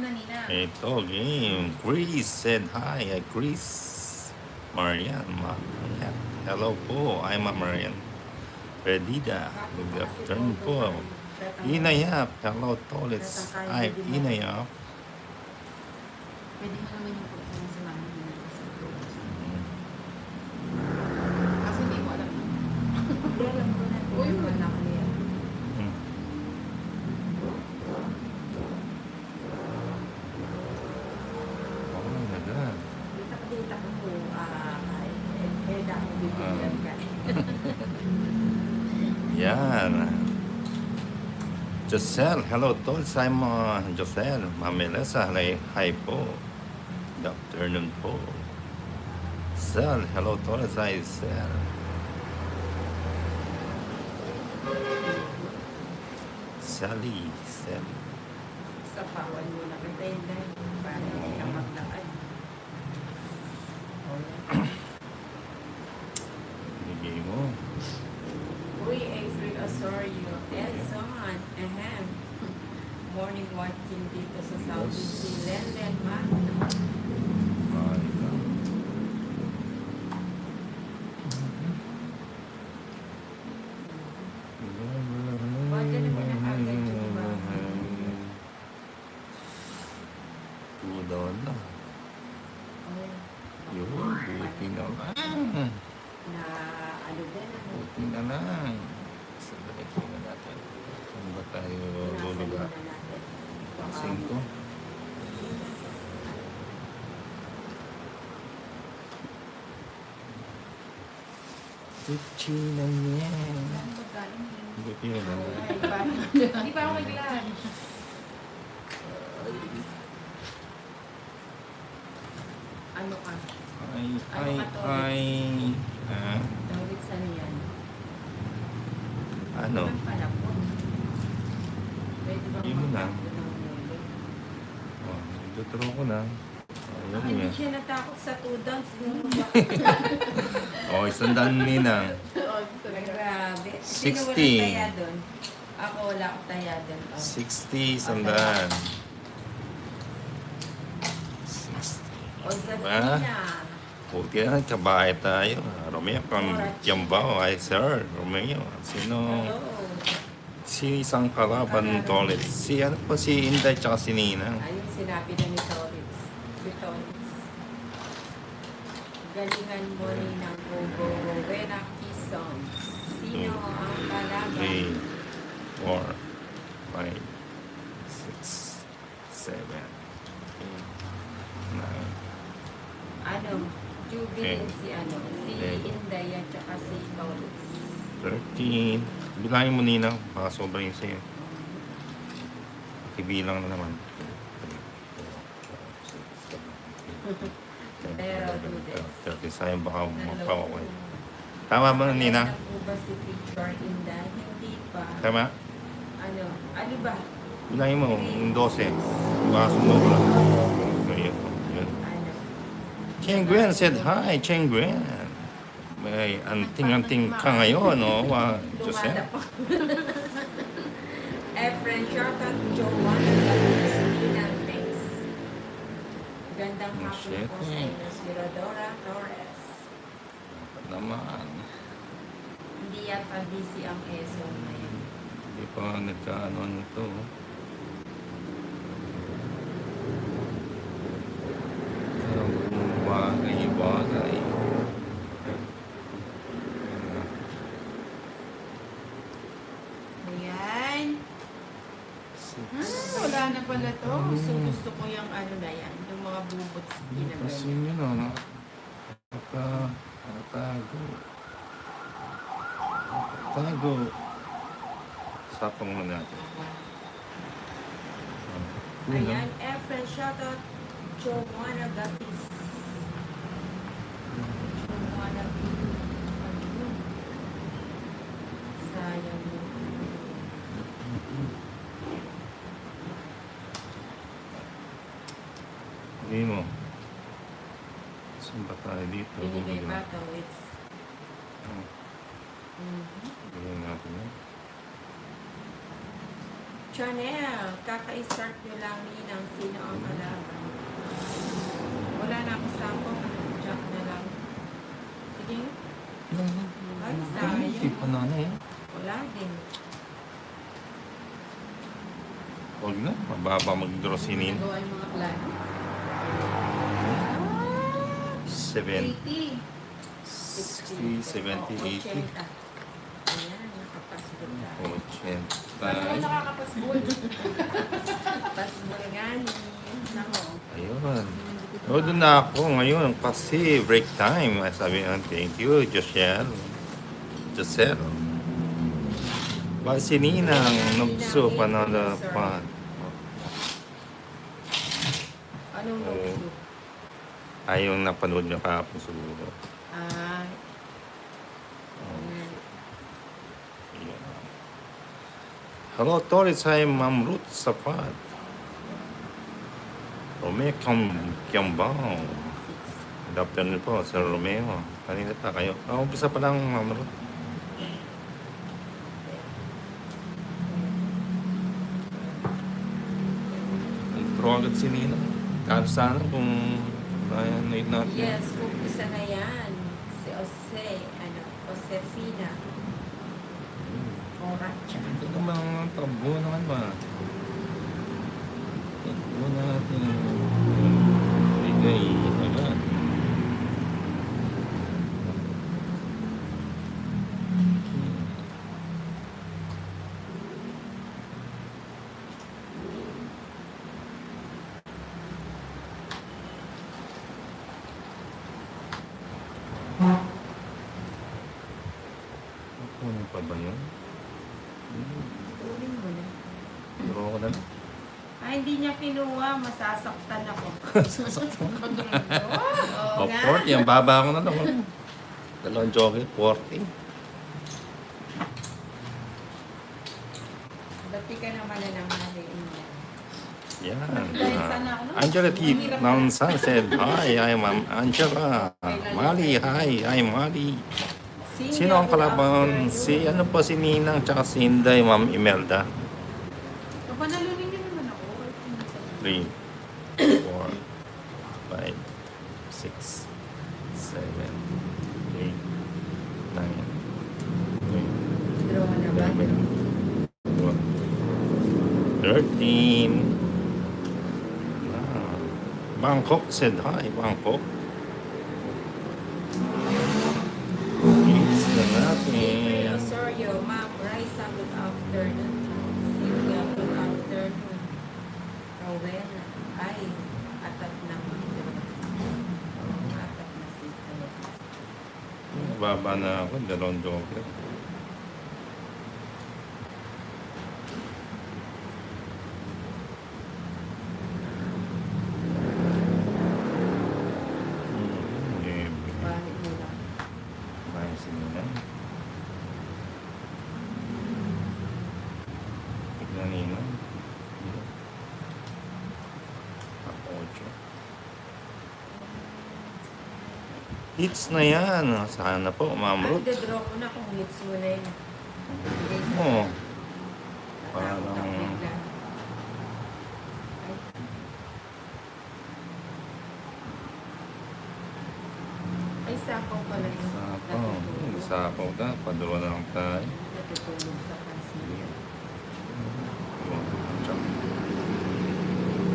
na nila. Ito, game. Chris said hi. Chris. Marian. Hello po. I'm Marian. Perdida. Good afternoon po. Inayap. Hello, Tolis. I'm Inayap. Pwede mo naman yung puso sa mami nila. Kasi hindi mo alam. Hindi alam ko na. Uy, wala ko yan. Oh my God. Dita ko po, dahil bibigyan ka. Yan. Giselle, hello tol. I'm Giselle. Ma'am Melissa, hi po. Good afternoon po. Sel, hello tol. Hi, Sel. Sally. Sa pawan mo na katenda, para hindi ka maglakad. Bigay mo. Uy, April Osorio. Edson. Ahem. Morning watching dito sa Saudi si Lenden man. My God. Pwede naman na agad yung iba. Tudon na. Yun, buti naman. Na ano din, Buti na lang. Sandali, tingnan natin. Saan ba tayo lulugar? Pasing ko. Kuchina niya. Ano ba galing yun? Buti na lang. Hindi pa ako naglaan. Ano ka? Ay. Ah, Dawit sa niyan. ano? Pala po. Pwede bang Yun mo na. magtakbo ng nilo? Oh, tuturo ko na. Ayun Hindi nga. siya natakot sa 2 downs. Siguro ba? Oh, isang daan ninang. Grabe. 60. Sino walang taya doon? Ako wala akong taya doon. Oh. 60, sandaan. 60. O sa Diba? Tina. Buti na, kabahay tayo. Romeo, from Yambao. Ay, sir, Romeo. Sino? Hello. Si isang kalaban tolit. Si ano po, si Inday tsaka si Ninang. Ayun sinabi na ni Torres. Si Torres. Galingan mo ni ng Gogo Rowena Quezon. Sino ang kalaban? 3, 4, 5, 6, 7, 8, 9, Ano? Jubilin si ano? Si Okay. Inday at saka si Torres. 13. Bilangin mo Ninang, baka sobrang yun sa'yo. Kibilang na naman. Pero do this. 30 sayang baka mapawakay. Tama ba Ninang? Ano po ba si Picture Inday? Hindi pa. Tama? Ano? Ano ba? Bilangin mo, yung 12. Baka sumunod ko lang. Ayun. Yun. Ano? Cheng Gwen said hi, Cheng Gwen. May anting-anting ka ngayon, no? Jose. Lumada pa. Efren, shoutout Joanna Gabrielina, thanks. Gandang hapon Shit, po sa inyo, si Rodora Torres. Naman. Hindi yata busy ang ESO ngayon. Hindi pa nagkaano nito. Bagay. Ayan. Six. Wala na pala to. Gusto ko yung ano na yan. Yung mga bubots Kasi ginagawa. yun, no? Nakatago. Sapang mo natin. Ayan, Efren, shoutout Joanna Gapis. Joanna Gapis. Sayang yun. Hindi mo. Saan ba tayo dito? Binigay ba ito? It's... Bigyan natin yan. Chanel, kaka-start nyo lang ng sino ang kalaban. Wala na ako sampo. Jack na lang. Sige. Ay, Hindi sayang. pa na ano eh. Wala din. Huwag na, mababa mag-draw si Nina. Nagawa yung mga plano. 7, 80. 60, 70, 80. 80. Ayan, nakapasbol na. 80. Paano mo nakakapasbol? Pasbol nga ni. Nako. Ayun. O, doon na ako ngayon kasi break time. Sabi nga, thank you, Josel. Josel. Bakit si Ninang nagso pa na pa? Anong Oo. notebook? Ay, yung napanood niyo kahapon siguro. Ah, Ayun. Hello, Torres. Hi, Ma'am Ruth Sapat. Romeo Kiambao. Good afternoon po, Sir Romeo. Kanina pa kayo. Umpisa pa lang, Ma'am Ruth. Intro agad si Nina. Kahit sana kung night natin. yes, umpisa na yan. Si Jose, Josefina. Oracha. Ito naman ang tabo naman ba? Ito natin. Bigay agad. Ano pa ba yun? Tuloy mo na. Draw ko na lang. Ay, hindi niya kinuha. Masasaktan ako. O, 40. Ang baba ko na lang. Dalawang jockey, 40. Bati ka naman na ng haliin niya. Yan. Dahil sana ako, no? Angela T. Nansan said, hi, Ma'am Angela. Mali, hi, Mali. Sino ang kalaban? Si ano po si Ninang tsaka si Inday, Ma'am Imelda. Kapanalunin niyo naman ako. 3, 4, 5, 6, 7, 8, 9, 10, Draw na ba? 11, 13. Ah, Bangkok said hi, Bangkok. It's na natin. Osorio, Ma'am Raisa, good afternoon. Sylvia, good afternoon. Rowena, ay, atat na atat na si Baba na ako, dalawang joker. Bakit mo na? Bahay si Ninang. Tignan Ninang. Ako, 8. Hits na yan. Sana po, Ma'am Ruth. Draw ko na kung hits mo na yun. Oo. Parang... Parang- Ay, sapaw pala yun. Sapaw. Sapaw ka. Paduro na lang tayo. Natutulog sa pansin.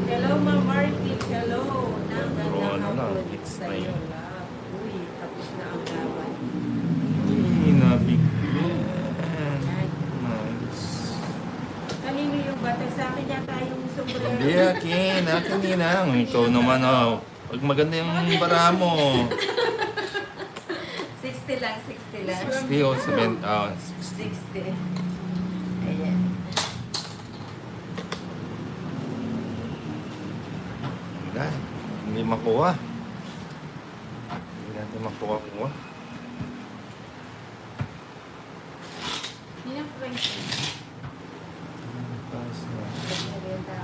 Hello, Ma'am Marky. Hello. Draw na Nagandang lang. hapon Hits na sa'yo, yun. love. Uy, tapos na ang laban. Ay, nabigyan. Nice. Kanino yung batang sa akin yata yung sombrero? Hindi, Akin. Akin, Ninang. Ikaw naman, oh. Pag maganda yung bara mo. 60 lang, 60 lang. 60 o 70. 60. Ayan. Wala. Hindi makuha. Hindi natin makuha-kuha. Hindi na 20. Pass na. Maganda.